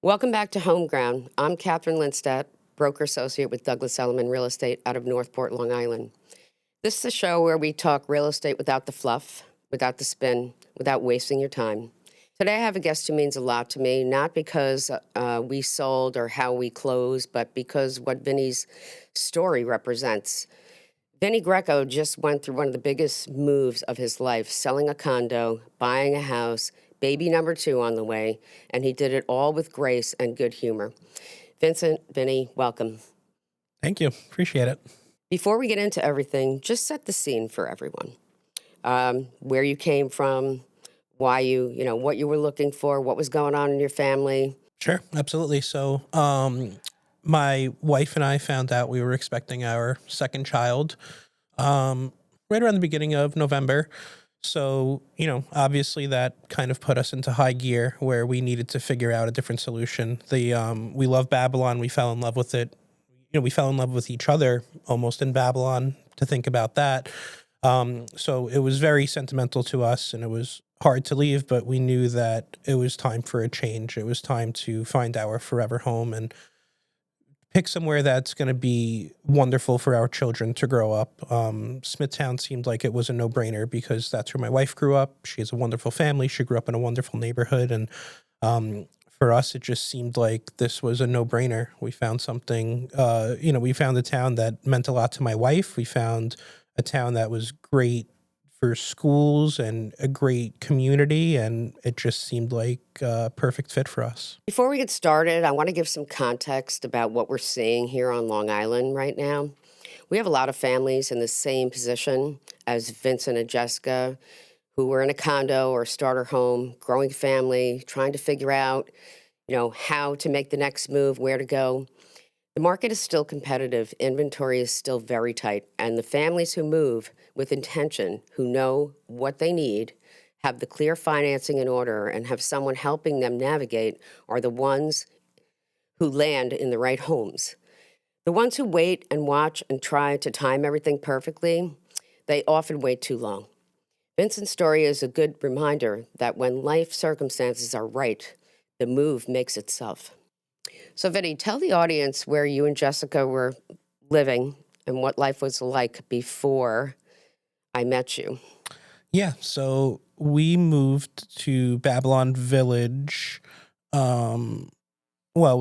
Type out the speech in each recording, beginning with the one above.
Welcome back to Homeground. I'm Catherine Lindstadt, broker associate with Douglas Elliman Real Estate out of Northport, Long Island. This is a show where we talk real estate without the fluff, without the spin, without wasting your time. Today I have a guest who means a lot to me, not because we sold or how we closed, but because what Vinny's story represents. Vinny Greco just went through one of the biggest moves of his life, selling a condo, buying a house, baby number 2 on the way, and he did it all with grace and good humor. Vincent, Vinny, welcome. Thank you. Appreciate it. Before we get into everything, just set the scene for everyone. Where you came from, why what you were looking for, what was going on in your family. Sure, absolutely. So, my wife and I found out we were expecting our second child right around the beginning of November. So, obviously that kind of put us into high gear where we needed to figure out a different solution. We love Babylon. We fell in love with it. We fell in love with each other almost in Babylon, to think about that. So it was very sentimental to us, and it was hard to leave, but we knew that it was time for a change. It was time to find our forever home and pick somewhere that's going to be wonderful for our children to grow up. Smithtown seemed like it was a no-brainer because that's where my wife grew up. She has a wonderful family. She grew up in a wonderful neighborhood, and for us, it just seemed like this was a no-brainer. We found something, we found a town that meant a lot to my wife. We found a town that was great for schools and a great community, and it just seemed like a perfect fit for us. Before we get started, I want to give some context about what we're seeing here on Long Island right now. We have a lot of families in the same position as Vincent and Jessica, who were in a condo or starter home, growing family, trying to figure out, how to make the next move, where to go. The market is still competitive, inventory is still very tight, and the families who move with intention, who know what they need, have the clear financing in order, and have someone helping them navigate are the ones who land in the right homes. The ones who wait and watch and try to time everything perfectly, they often wait too long. Vincent's story is a good reminder that when life circumstances are right, the move makes itself. So, Vinny, tell the audience where you and Jessica were living and what life was like before I met you. Yeah, so we moved to Babylon Village. We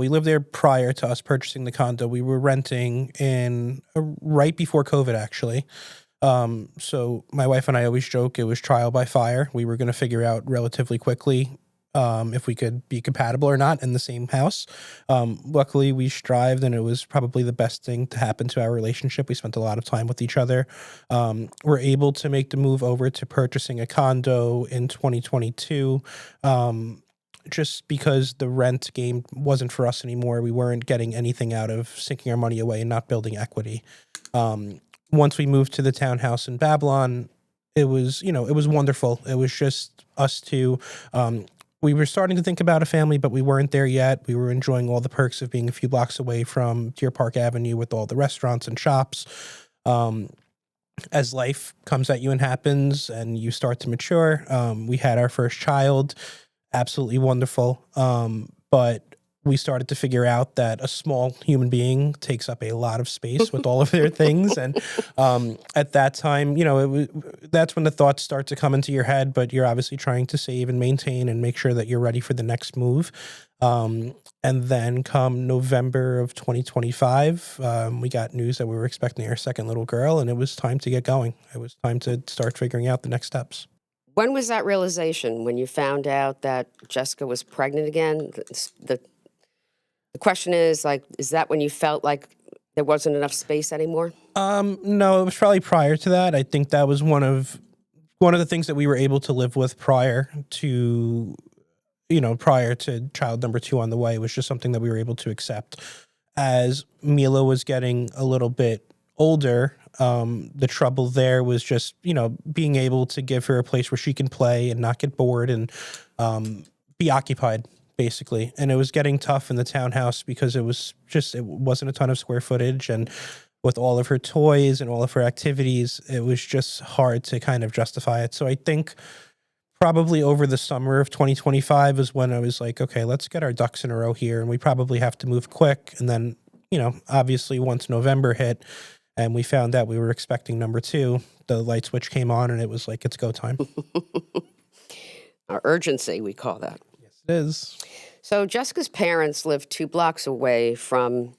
lived there prior to us purchasing the condo. We were renting in right before COVID, actually. So my wife and I always joke it was trial by fire. We were going to figure out relatively quickly if we could be compatible or not in the same house. Luckily, we strived, and it was probably the best thing to happen to our relationship. We spent a lot of time with each other. We're able to make the move over to purchasing a condo in 2022. Just because the rent game wasn't for us anymore. We weren't getting anything out of sinking our money away and not building equity. Once we moved to the townhouse in Babylon, it was wonderful. It was just us two. We were starting to think about a family, but we weren't there yet. We were enjoying all the perks of being a few blocks away from Deer Park Avenue with all the restaurants and shops. As life comes at you and happens and you start to mature, we had our first child. Absolutely wonderful. But we started to figure out that a small human being takes up a lot of space with all of their things. And at that time, that's when the thoughts start to come into your head, but you're obviously trying to save and maintain and make sure that you're ready for the next move. And then come November of 2025, we got news that we were expecting our second little girl, and it was time to get going. It was time to start figuring out the next steps. When was that realization, when you found out that Jessica was pregnant again? The question is, is that when you felt like there wasn't enough space anymore? No, it was probably prior to that. I think that was one of the things that we were able to live with prior to child number 2 on the way. It was just something that we were able to accept. As Mila was getting a little bit older, the trouble there was just, being able to give her a place where she can play and not get bored and be occupied, basically. And it was getting tough in the townhouse because it wasn't a ton of square footage, and with all of her toys and all of her activities, it was just hard to kind of justify it. So I think probably over the summer of 2025 is when I was like, okay, let's get our ducks in a row here. And we probably have to move quick. And then, obviously once November hit and we found out we were expecting number two, the light switch came on and it was like, it's go time. Our urgency, we call that. Yes, it is. So Jessica's parents lived 2 blocks away from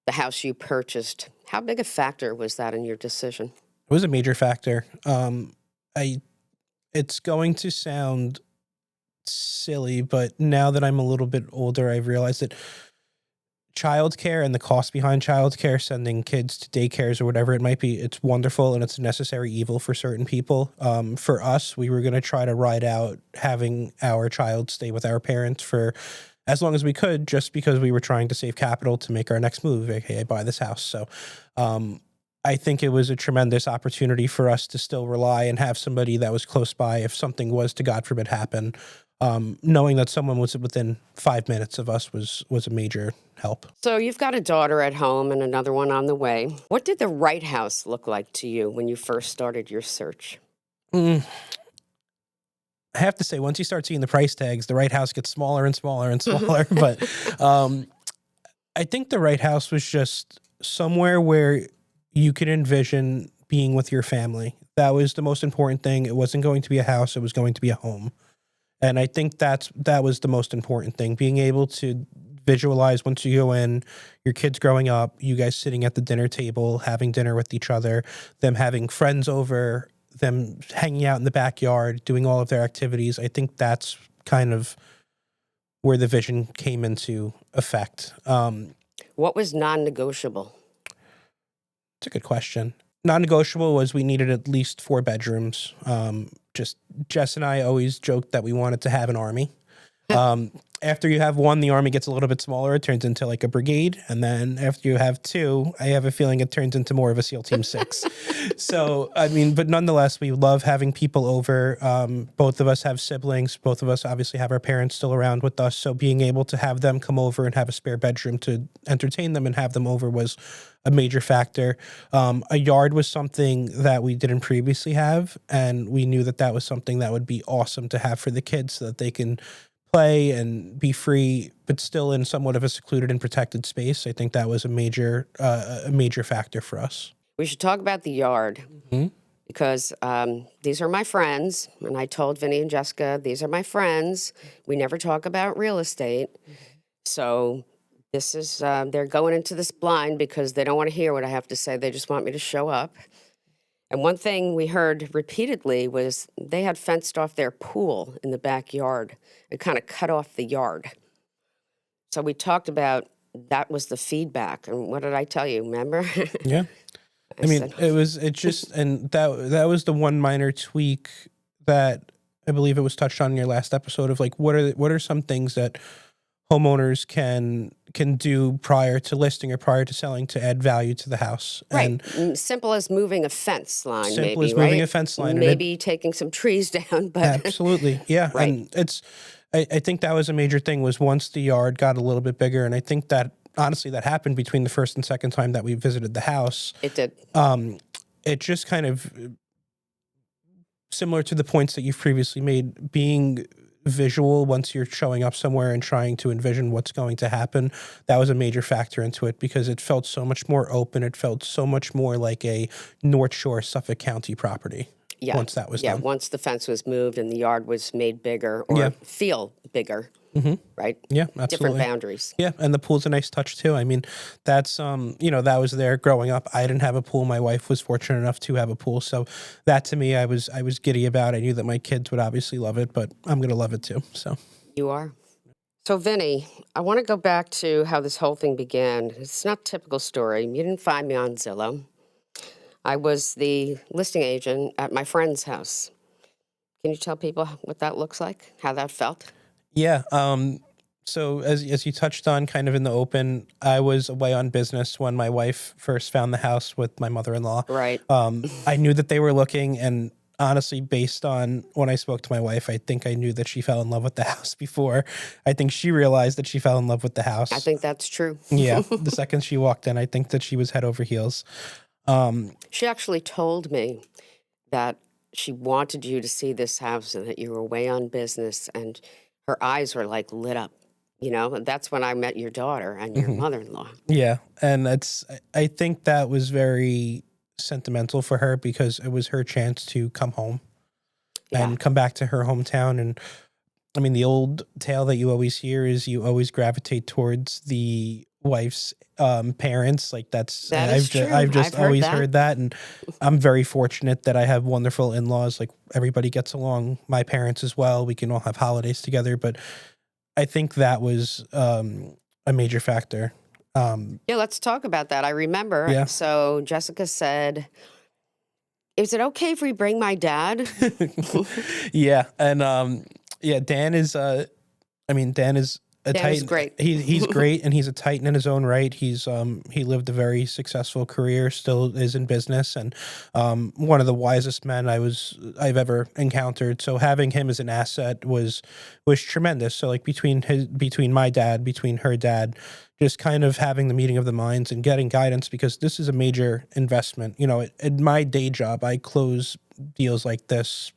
the house you purchased. How big a factor was that in your decision? It was a major factor. It's going to sound silly, but now that I'm a little bit older, I've realized that childcare and the cost behind childcare, sending kids to daycares or whatever it might be, it's wonderful and it's a necessary evil for certain people. For us, we were going to try to ride out having our child stay with our parents for as long as we could, just because we were trying to save capital to make our next move, aka buy this house. So I think it was a tremendous opportunity for us to still rely and have somebody that was close by if something was to, God forbid, happen. Knowing that someone was within 5 minutes of us was a major help. So you've got a daughter at home and another one on the way. What did the right house look like to you when you first started your search? I have to say, once you start seeing the price tags, the right house gets smaller and smaller and smaller. But I think the right house was just somewhere where you could envision being with your family. That was the most important thing. It wasn't going to be a house. It was going to be a home. And I think that was the most important thing, being able to visualize once you go in, your kids growing up, you guys sitting at the dinner table, having dinner with each other, them having friends over, them hanging out in the backyard, doing all of their activities. I think that's kind of where the vision came into effect. What was non-negotiable? It's a good question. Non-negotiable was we needed at least 4 bedrooms. Just Jess and I always joked that we wanted to have an army. After you have 1, the army gets a little bit smaller. It turns into like a brigade. And then after you have 2, I have a feeling it turns into more of a SEAL Team 6. So, but nonetheless, we love having people over. Both of us have siblings. Both of us obviously have our parents still around with us. So being able to have them come over and have a spare bedroom to entertain them and have them over was a major factor. A yard was something that we didn't previously have. And we knew that was something that would be awesome to have for the kids so that they can play and be free, but still in somewhat of a secluded and protected space. I think that was a major factor for us. We should talk about the yard because these are my friends. And I told Vinny and Jessica, these are my friends. We never talk about real estate. So this is, they're going into this blind because they don't want to hear what I have to say. They just want me to show up. And one thing we heard repeatedly was they had fenced off their pool in the backyard and kind of cut off the yard. So we talked about that was the feedback. And what did I tell you? Remember? Yeah. I mean, that was the one minor tweak that I believe it was touched on in your last episode of like, what are some things that homeowners can do prior to listing or prior to selling to add value to the house. Right. And simple as moving a fence line, simple maybe, as moving right? a fence line. Maybe taking some trees down. But absolutely. Yeah. Right. And I think that was a major thing was once the yard got a little bit bigger, and I think that honestly that happened between the first and second time that we visited the house. It did. It just kind of similar to the points that you've previously made, being visual once you're showing up somewhere and trying to envision what's going to happen. That was a major factor into it because it felt so much more open. It felt so much more like a North Shore Suffolk County property. Yeah. Once that was done. Once the fence was moved and the yard was made bigger or feel bigger. Right? Yeah, absolutely. Different boundaries. Yeah, and the pool's a nice touch too. I mean, that's that was there growing up. I didn't have a pool. My wife was fortunate enough to have a pool, so that to me, I was giddy about. I knew that my kids would obviously love it, but I'm gonna love it too. So you are. So Vinny, I want to go back to how this whole thing began. It's not a typical story. You didn't find me on Zillow. I was the listing agent at my friend's house. Can you tell people what that looks like? How that felt? Yeah. So as you touched on kind of in the open, I was away on business when my wife first found the house with my mother-in-law. Right. I knew that they were looking, and honestly, based on when I spoke to my wife, I think I knew that she fell in love with the house before. I think she realized that she fell in love with the house. I think that's true. Yeah. The second she walked in, I think that she was head over heels. She actually told me that she wanted you to see this house and that you were away on business, and her eyes were like lit up. And that's when I met your daughter and your Mhm. mother-in-law. Yeah, and I think that was very sentimental for her because it was her chance to come home Yeah, and come back to her hometown. And I mean, the old tale that you always hear is you always gravitate towards the wife's parents. Like that's that is I've true. I've just heard always that. heard that, and I'm very fortunate that I have wonderful in-laws. Like everybody gets along. My parents as well. We can all have holidays together. But I think that was a major factor. Yeah, let's talk about that. I remember. Yeah. So Jessica said, "Is it okay if we bring my dad?" Yeah, and yeah, Dan is Dan is a Dan is titan. great. He's great, and he's a titan in his own right. He lived a very successful career, still is in business, and one of the wisest men I've ever encountered. So having him as an asset was tremendous. So like between my dad, between her dad, just kind of having the meeting of the minds and getting guidance, because this is a major investment. In my day job, I close deals like this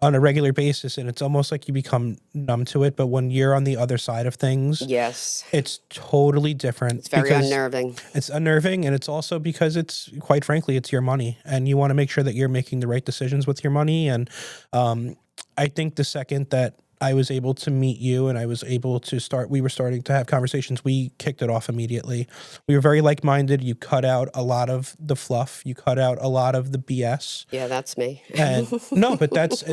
on a regular basis, and it's almost like you become numb to it. But when you're on the other side of things, Yes, it's totally different it's very because unnerving. it's unnerving, and it's also because it's, quite frankly, it's your money, and you want to make sure that you're making the right decisions with your money. And I think the second that I was able to meet you and I was able to we were starting to have conversations, we kicked it off immediately. We were very like-minded. You cut out a lot of the fluff. You cut out a lot of the BS. Yeah, that's me. And no, but that's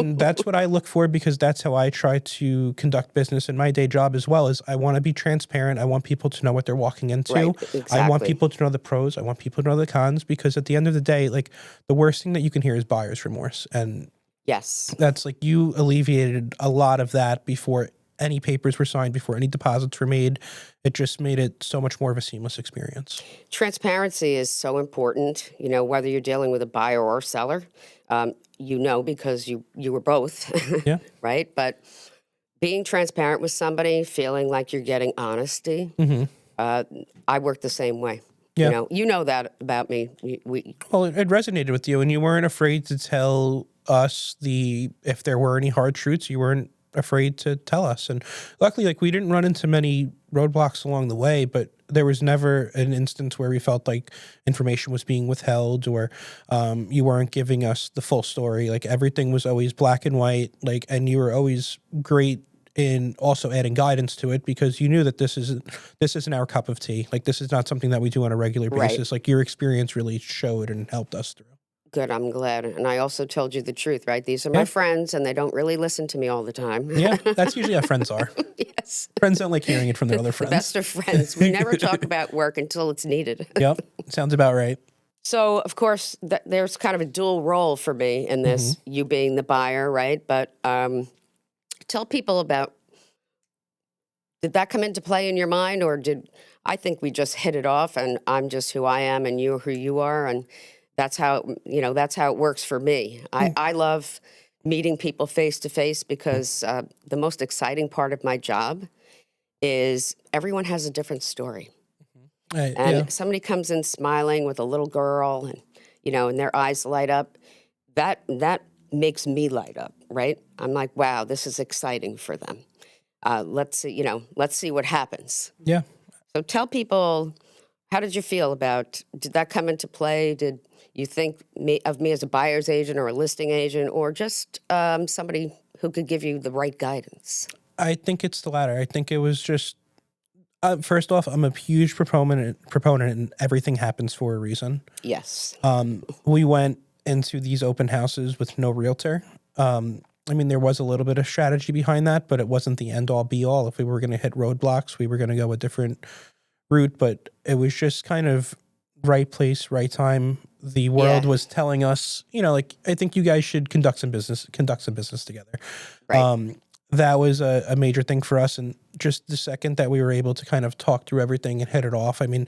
what I look for, because that's how I try to conduct business in my day job as well. Is I want to be transparent. I want people to know what they're walking into. Right, I want exactly. people to know the pros. I want people to know the cons, because at the end of the day, like, the worst thing that you can hear is buyer's remorse. And Yes. that's like, you alleviated a lot of that before any papers were signed, before any deposits were made. It just made it so much more of a seamless experience. Transparency is so important, whether you're dealing with a buyer or seller, because you were both, Yeah. right? But being transparent with somebody, feeling like you're getting honesty, Hmm. uh, I work the same way. Yeah. You know that about me. Well, it resonated with you, and you weren't afraid to tell us if there were any hard truths. You weren't afraid to tell us, and luckily, like, we didn't run into many roadblocks along the way. But there was never an instance where we felt like information was being withheld, or you weren't giving us the full story. Like, everything was always black and white. Like, and you were always great in also adding guidance to it, because you knew that this isn't our cup of tea. Like, this is not something that we do on a regular Right. basis. Like, your experience really showed and helped us through. Good. I'm glad. And I also told you the truth, right? These are my Yeah. friends, and they don't really listen to me all the time. Yeah. That's usually how friends are. Yes. Friends don't like hearing it from their other The friends. best of friends. We never talk about work until it's needed. Yep. Sounds about right. So, of course, there's kind of a dual role for me in Hmm. this, you being the buyer, right? But tell people about, did that come into play in your mind, or I think we just hit it off, and I'm just who I am and you're who you are, and that's how it works for me. I love meeting people face to face, because the most exciting part of my job is everyone has a different story. And Yeah. somebody comes in smiling with a little girl, and their eyes light up. That makes me light up, right? I'm like, wow, this is exciting for them. Let's see what happens. Yeah. So tell people, how did you feel about? Did that come into play? Did you think of me as a buyer's agent or a listing agent, or just somebody who could give you the right guidance? I think it's the latter. I think it was just, first off, I'm a huge proponent, and everything happens for a reason. Yes. We went into these open houses with no realtor. I mean, there was a little bit of strategy behind that, but it wasn't the end all be all. If we were going to hit roadblocks, we were going to go a different route, but it was just kind of right place, right time. The world Yeah. was telling us, like, I think you guys should conduct some business together. Right. That was a major thing for us. And just the second that we were able to kind of talk through everything and hit it off, I mean,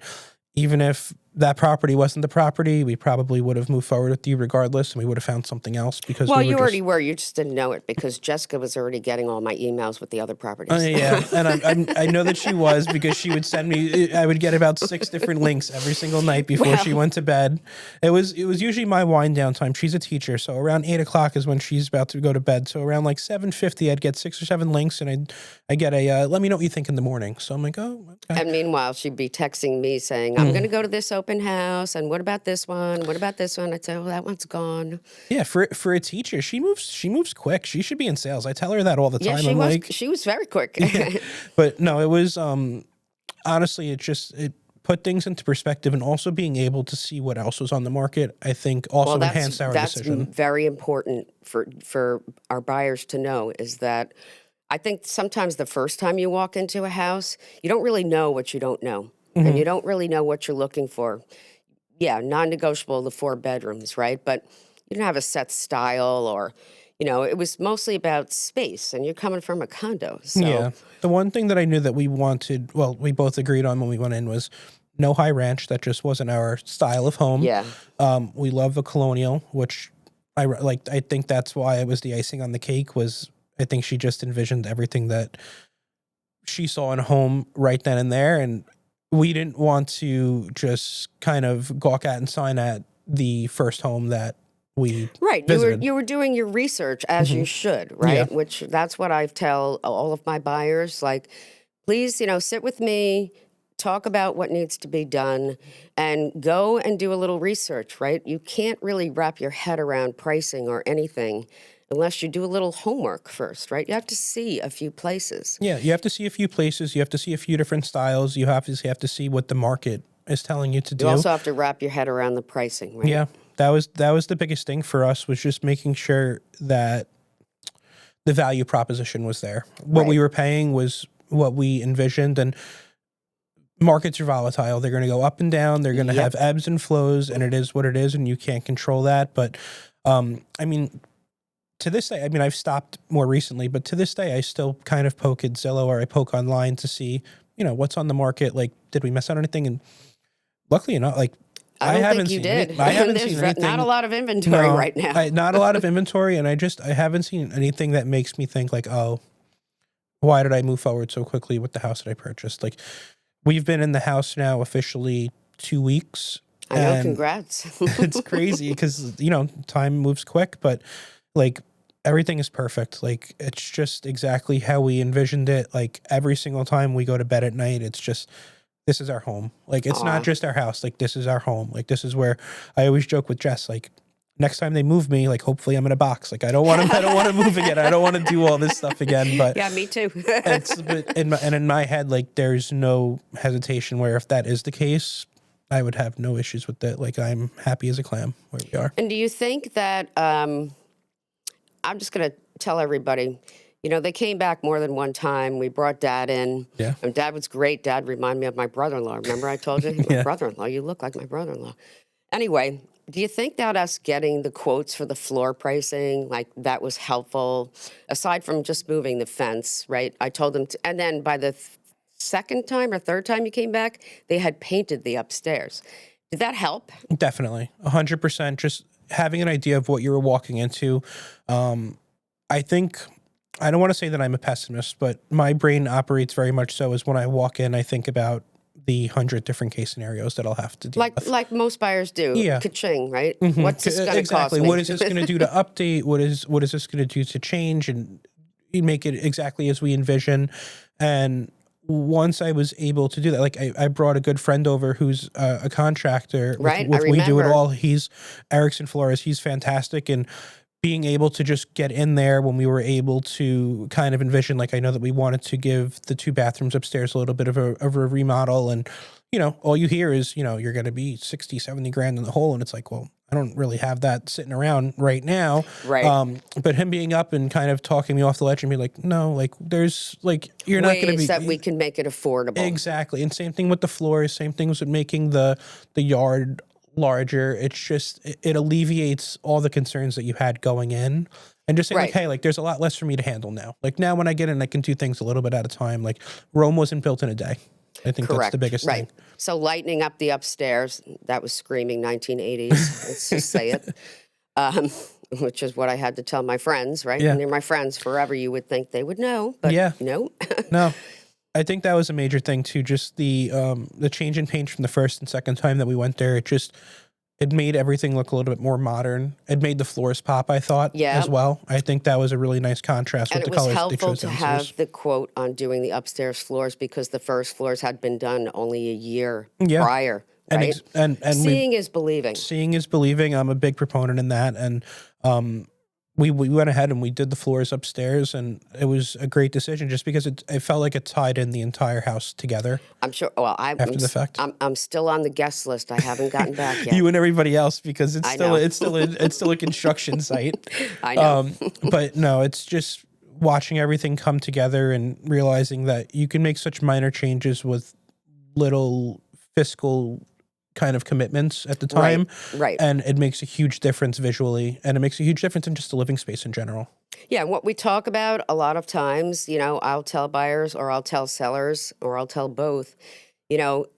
even if that property wasn't the property, we probably would have moved forward with you regardless, and we would have found something else because Well, we were you just already were. You just didn't know it because Jessica was already getting all my emails with the other properties. yeah, and I know that she was because she would send me. I would get about 6 different links every single night before she went to bed. It was usually my wind down time. She's a teacher, so around 8 o'clock is when she's about to go to bed. So around like 7:50, I'd get 6 or 7 links, and I get a let me know what you think in the morning. So I'm like, oh, okay. And meanwhile, she'd be texting me saying, I'm going to go to this open house. And what about this one? What about this one? I'd say, oh, that one's gone. Yeah, for a teacher, she moves quick. She should be in sales. I tell her that all the time. Yeah, she was very quick. Yeah. But no, it was honestly, it put things into perspective, and also being able to see what else was on the market, I think also enhanced our decision. That's very important for our buyers to know, is that I think sometimes the first time you walk into a house, you don't really know what you don't know. And you don't really know what you're looking for. Yeah, non-negotiable, the 4 bedrooms, right? But you don't have a set style, or, it was mostly about space, and you're coming from a condo. So. Yeah. The one thing that I knew that we wanted, well, we both agreed on when we went in, was no high ranch. That just wasn't our style of home. Yeah. We love a colonial, which I like. I think that's why it was the icing on the cake. Was I think she just envisioned everything that she saw in a home right then and there, and we didn't want to just kind of gawk at and sign at the first home that we visited. You were doing your research as you should, right? Yeah. Which that's what I tell all of my buyers. Like, please, sit with me, talk about what needs to be done, and go and do a little research, right? You can't really wrap your head around pricing or anything unless you do a little homework first, right? You have to see a few places. Yeah, you have to see a few places. You have to see a few different styles. You have to see what the market is telling you to do. You also have to wrap your head around the pricing, right? Yeah, that was the biggest thing for us, was just making sure that the value proposition was there. What we were paying was what we envisioned, and markets are volatile. They're going to go up and down. They're going to have ebbs and flows, and it is what it is, and you can't control that. But, I mean, to this day, I've stopped more recently, but to this day, I still kind of poke at Zillow, or I poke online to see, what's on the market. Like, did we miss out on anything? And luckily enough, like, I haven't seen anything. Not a lot of inventory right now. Not a lot of inventory, and I haven't seen anything that makes me think like, oh, why did I move forward so quickly with the house that I purchased? Like, we've been in the house now officially 2 weeks. I know, congrats. It's crazy because, time moves quick, but like, everything is perfect. Like, it's just exactly how we envisioned it. Like, every single time we go to bed at night, it's just, this is our home. Like, it's not just our house. Like, this is our home. Like, this is where I always joke with Jess, like, next time they move me, like, hopefully I'm in a box. Like, I don't want to move again. I don't want to do all this stuff again. But yeah, me too. in my head, like, there's no hesitation where if that is the case, I would have no issues with it. Like, I'm happy as a clam where we are. And do you think that, I'm just going to tell everybody, they came back more than one time. We brought Dad in. Yeah. And Dad was great. Dad reminded me of my brother-in-law. Remember I told you? My brother-in-law. You look like my brother-in-law. Anyway, do you think that us getting the quotes for the floor pricing, like, that was helpful? Aside from just moving the fence, right? I told them and then by the second time or third time you came back, they had painted the upstairs. Did that help? Definitely. 100%. Just having an idea of what you were walking into. I think, I don't want to say that I'm a pessimist, but my brain operates very much so as when I walk in, I think about the 100 different case scenarios that I'll have to deal with. Like most buyers do. Yeah. Ka-ching, right? What's this going to cost me? What is this going to do to update? What is this going to do to change and make it exactly as we envision? And once I was able to do that, like, I brought a good friend over who's a contractor. Right, with I We Do It remember. All. He's Erickson Flores. He's fantastic. And being able to just get in there when we were able to kind of envision, like, I know that we wanted to give the 2 bathrooms upstairs a little bit of a remodel, and, all you hear is, you're going to be 60, 70 grand in the hole. And it's like, well, I don't really have that sitting around right now. Right. But him being up and kind of talking me off the ledge and be like, no, like, there's like, you're not going to be that we can make it affordable. Exactly. And same thing with the floors, same things with making the yard larger. It's just, it alleviates all the concerns that you had going in, and just saying like, hey, like, there's a lot less for me to handle now. Like, now when I get in, I can do things a little bit at a time. Like, Rome wasn't built in a day. I think that's the biggest Right. thing. So lightening up the upstairs, that was screaming 1980s. Let's just say it. Um, which is what I had to tell my friends, right? Yeah. And they're my friends forever. You would think they would know, but Yeah. no. No. I think that was a major thing too. Just the change in paint from the first and second time that we went there. It made everything look a little bit more modern. It made the floors pop, I thought, Yeah. as well. I think that was a really nice contrast And with it the was colors they helpful chose to downstairs. have the quote on doing the upstairs floors because the first floors had been done only a year Yeah. prior, right? And Seeing is believing. seeing is believing. I'm a big proponent in that. And we went ahead and we did the floors upstairs, and it was a great decision just because it felt like it tied in the entire house together. I'm sure. Well, after the fact, I'm still on the guest list. I haven't gotten back yet. You and everybody else, because it's I still know. it's still a construction site. I know. But no, it's just watching everything come together and realizing that you can make such minor changes with little fiscal kind of commitments at the time. Right. And it makes a huge difference visually, and it makes a huge difference in just the living space in general. Yeah, what we talk about a lot of times, I'll tell buyers or I'll tell sellers or I'll tell both,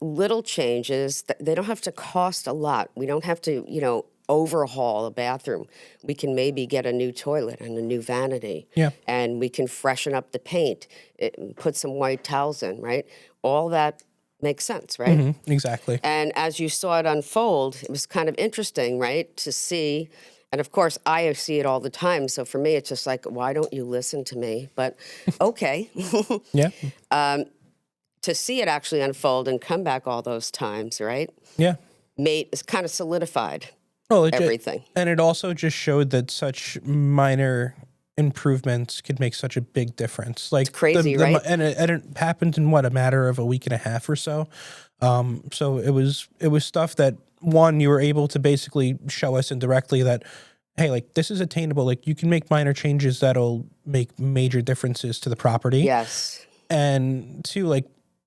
little changes, they don't have to cost a lot. We don't have to, overhaul a bathroom. We can maybe get a new toilet and a new vanity. Yeah. And we can freshen up the paint, put some white towels in, right? All that makes sense, right? Mm-hmm, exactly. And as you saw it unfold, it was kind of interesting, right, to see. And of course, I see it all the time. So for me, it's just like, why don't you listen to me? But okay. Yeah. To see it actually unfold and come back all those times, right? Yeah. It's kind of solidified Well, everything. And it also just showed that such minor improvements could make such a big difference. Like, it's crazy, right? And it happened in a matter of a week and a half or so. So it was stuff that, one, you were able to basically show us indirectly that, hey, like, this is attainable. Like, you can make minor changes that'll make major differences to the property. Yes. And two, like,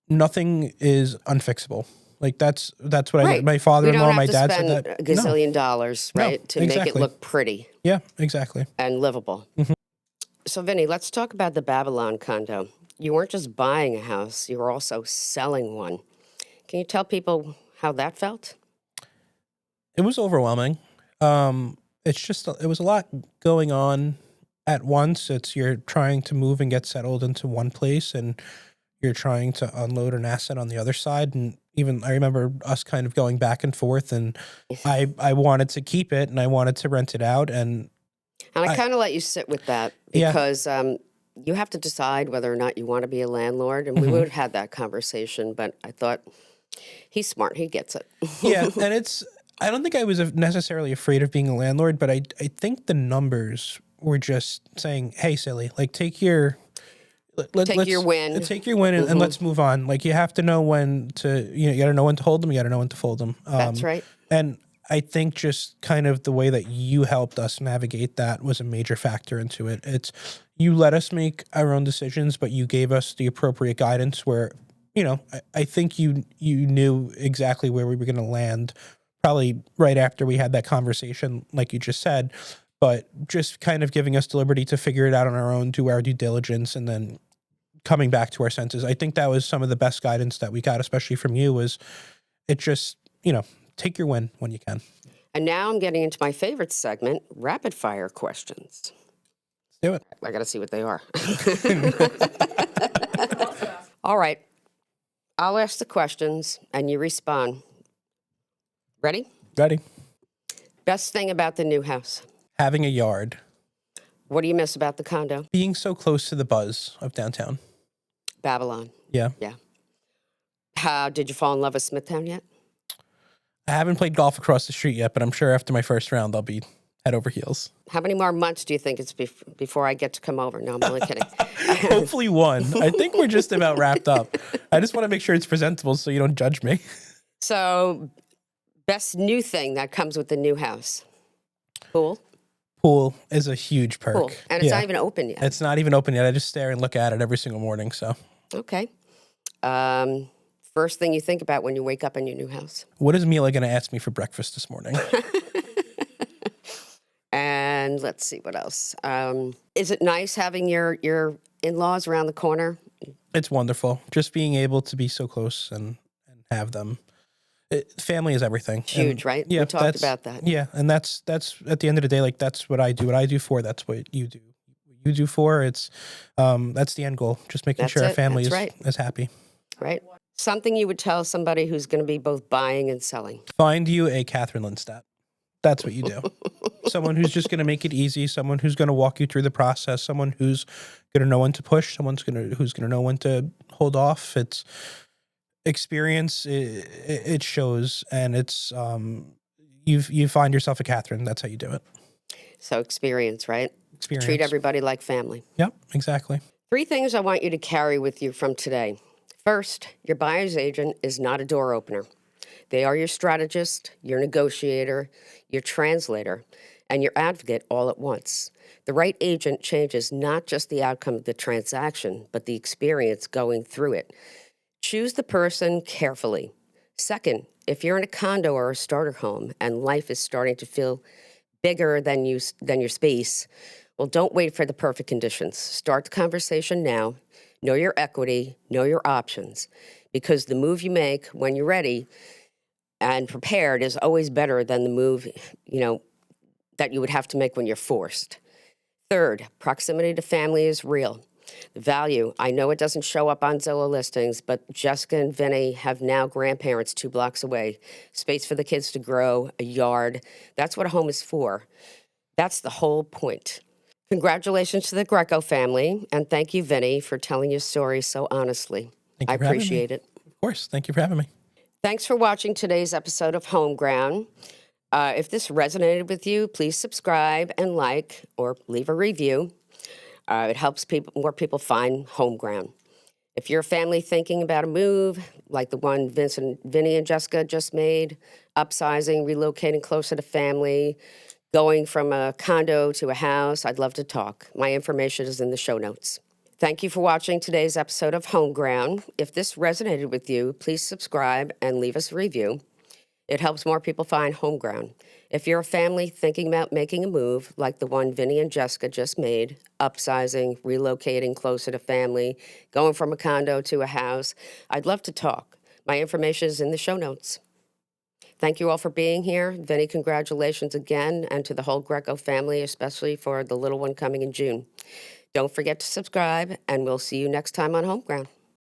nothing is unfixable. Like, that's what Right. my father-in-law, my dad said spend that. a gazillion dollars, right, to make it exactly. look pretty Yeah, exactly. and livable. Mm-hmm. So, Vinny, let's talk about the Babylon condo. You weren't just buying a house, you were also selling one. Can you tell people how that felt? It was overwhelming. It was a lot going on at once. You're trying to move and get settled into one place, and you're trying to unload an asset on the other side. And even I remember us kind of going back and forth, and I wanted to keep it and I wanted to rent it out. And I kind of let you sit with that because you have to decide whether or not you want to be a landlord. And we would have had that conversation, but I thought, he's smart. He gets it. yeah, and I don't think I was necessarily afraid of being a landlord, but I think the numbers were just saying, hey, silly, like, take your win. Take your win and let's move on. Like, you have to know when to, you got to know when to hold them. You got to know when to fold them. That's right. And I think just kind of the way that you helped us navigate that was a major factor into it. You let us make our own decisions, but you gave us the appropriate guidance where, I think you knew exactly where we were going to land probably right after we had that conversation, like you just said, but just kind of giving us the liberty to figure it out on our own, do our due diligence, and then coming back to our senses. I think that was some of the best guidance that we got, especially from you, was it just, take your win when you can. And now I'm getting into my favorite segment, rapid fire questions. Let's do it. I got to see what they are. All right. I'll ask the questions and you respond. Ready? Ready. Best thing about the new house? Having a yard. What do you miss about the condo? Being so close to the buzz of downtown. Babylon. Yeah. Yeah. How did you fall in love with Smithtown yet? I haven't played golf across the street yet, but I'm sure after my first round, I'll be head over heels. How many more months do you think it's before I get to come over? No, I'm only kidding. Hopefully one. I think we're just about wrapped up. I just want to make sure it's presentable so you don't judge me. So, best new thing that comes with the new house? Pool? Pool is a huge perk. Pool. And it's not even open yet. It's not even open yet. I just stare and look at it every single morning, so. Okay. First thing you think about when you wake up in your new house? What is Mila going to ask me for breakfast this morning? And let's see what else. Is it nice having your in-laws around the corner? It's wonderful. Just being able to be so close and have them. Family is everything. It's huge, right? Yeah, We talked about that. Yeah, and that's at the end of the day, like that's what I do. What I do for, that's what you do. What you do for, it's that's the end goal. Just making That's sure our it. family That's right. is happy. Right? Something you would tell somebody who's going to be both buying and selling. Find you a Catherine Lindstadt. That's what you do. Someone who's just going to make it easy. Someone who's going to walk you through the process. Someone who's going to know when to push. Who's going to know when to hold off. It's experience. It shows, and it's you find yourself a Catherine. That's how you do it. So experience, right? Experience. Treat everybody like family. Yep, exactly. 3 things I want you to carry with you from today. First, your buyer's agent is not a door opener. They are your strategist, your negotiator, your translator, and your advocate all at once. The right agent changes not just the outcome of the transaction, but the experience going through it. Choose the person carefully. Second, if you're in a condo or a starter home and life is starting to feel bigger than your space, well, don't wait for the perfect conditions. Start the conversation now. Know your equity, know your options, because the move you make when you're ready and prepared is always better than the move, that you would have to make when you're forced. Third, proximity to family is real. The value, I know it doesn't show up on Zillow listings, but Jessica and Vinny have now grandparents 2 blocks away, space for the kids to grow, a yard. That's what a home is for. That's the whole point. Congratulations to the Greco family, and thank you, Vinny, for telling your story so honestly. Thank I you for having me. appreciate it. Of course. Thank you for having me. Thanks for watching today's episode of Homegrown. If this resonated with you, please subscribe and like or leave a review. It helps more people find Homegrown. If you're a family thinking about a move, like the one Vinny and Jessica just made, upsizing, relocating closer to family, going from a condo to a house, I'd love to talk. My information is in the show notes. Thank you for watching today's episode of Homegrown. If this resonated with you, please subscribe and leave us a review. It helps more people find Homegrown. If you're a family thinking about making a move, like the one Vinny and Jessica just made, upsizing, relocating closer to family, going from a condo to a house, I'd love to talk. My information is in the show notes. Thank you all for being here. Vinny, congratulations again, and to the whole Greco family, especially for the little one coming in June. Don't forget to subscribe, and we'll see you next time on Homegrown.